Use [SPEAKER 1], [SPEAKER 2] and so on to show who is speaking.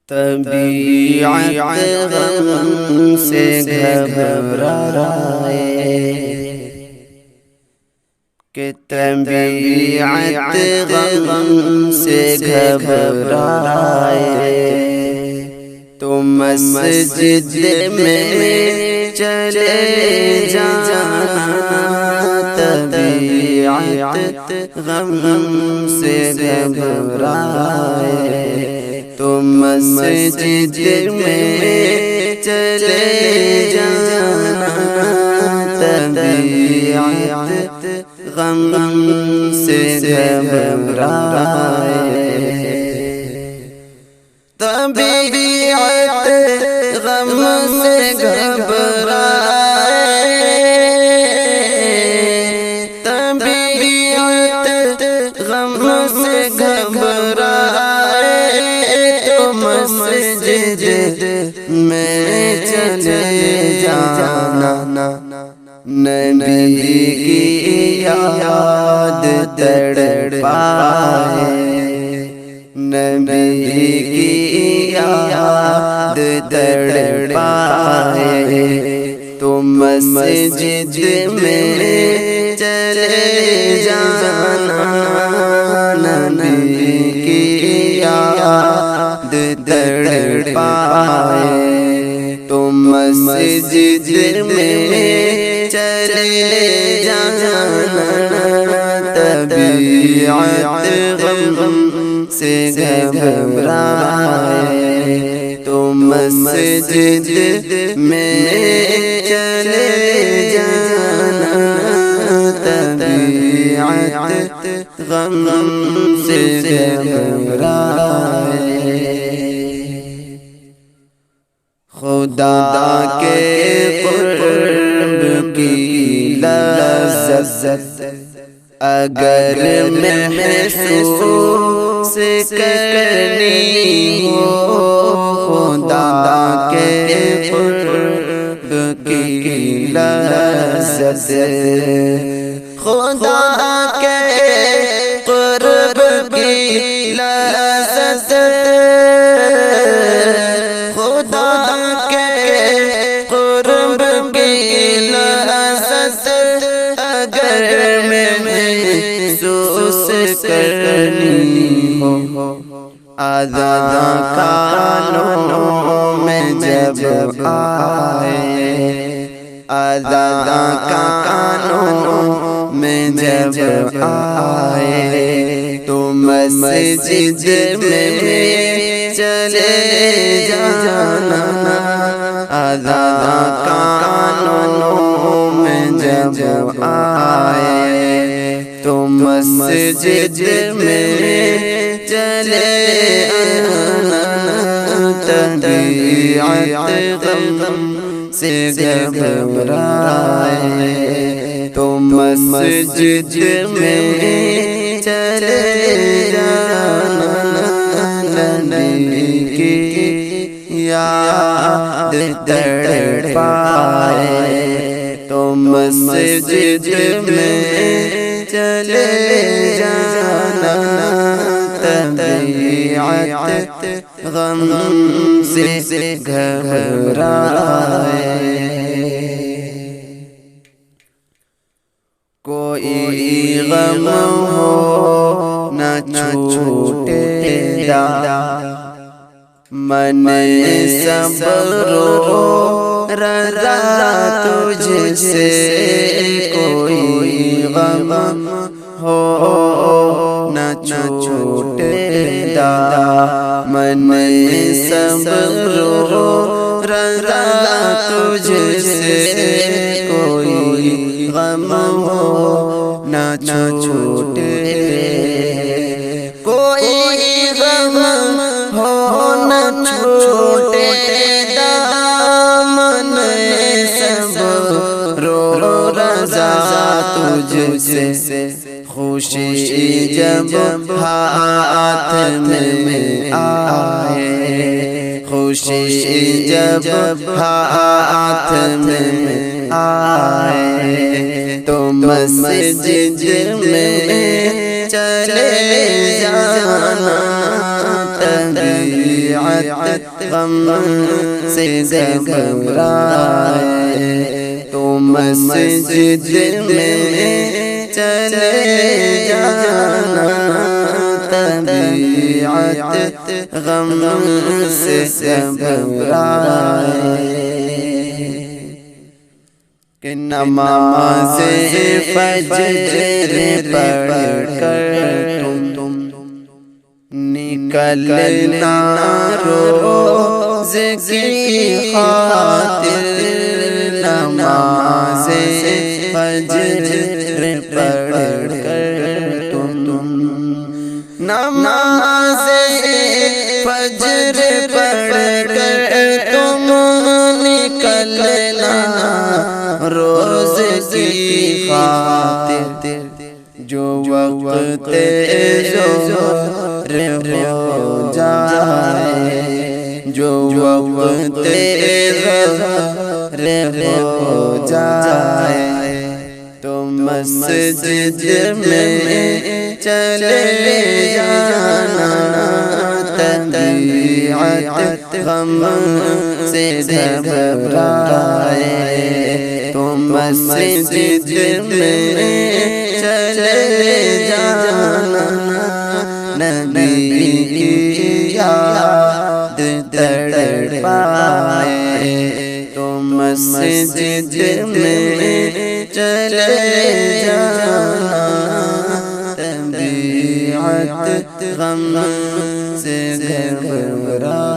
[SPEAKER 1] طبیعت غم سے گھبرائے کہ طبیعت غم سے گھبرائے تو مسجد میں چلے جانا طبیعت غم سے گھبرائے تو مسجد میں چلے جانا طبیعت غم سے گھبرائے طبیعت غم سے گھبرائے طبیعت غم سے گھبرائے تو مسجد میں چلے جانا نبی کی یاد تڑپائے نبی کی یاد تڑپائے تو مسجد میں چلے جانا نبی کی یاد تڑپائے تو مسجد میں چلے جانا طبیعت غم سے گھبرائے تو مسجد میں چلے جانا طبیعت غم سے گھبرائے خدا کے قرب کی لذت اگر محسوس کرنی ہو خدا کے قرب کی لذت خدا کے قرب کی لذت خدا کے قرب کی لذت اگر محسوس کرنی ہو اذان کانوں میں جب آئے اذان کانوں میں جب آئے تو مسجد میں چلے جانا اذان کانوں میں جب آئے تو مسجد میں چلے آنا طبیعت غم سے گھبرائے تو مسجد میں چلے جانا نبی کی یاد تڑپائے تو مسجد میں چلے جانا طبیعت غم سے گھبرائے کوئی غم ہو نہ چھوٹے من صبر و رضا تجھ سے کوئی غم ہو نہ چھوٹے من صبر و رضا تجھ سے کوئی غم ہو نہ چھوٹے کوئی غم ہو نہ چھوٹے دامن صبر و رضا تجھ سے خوشی جب ہاتھ میں آئے خوشی جب ہاتھ میں آئے تو مسجد میں چلے جانا طبیعت طبیعت غم سے گھبرائے تو مسجد میں چلے جانا طبیعت غم سے گھبرائے کہ نماز فجر پڑھ کر تم نکلنا روز کی خاطر نماز فجر پڑھ کر تم نماز فجر پڑھ کر تم نکلنا روز کی خاطر جو وقت ظہر ہو جائے جو وقت ظہر ہو جائے تو مسجد میں چلے جانا طبیعت غم سے گھبرائے تو مسجد میں چلے جانا نبی کی یاد تڑپائے تو مسجد میں چلے جانا طبیعت غم سے گھبرائے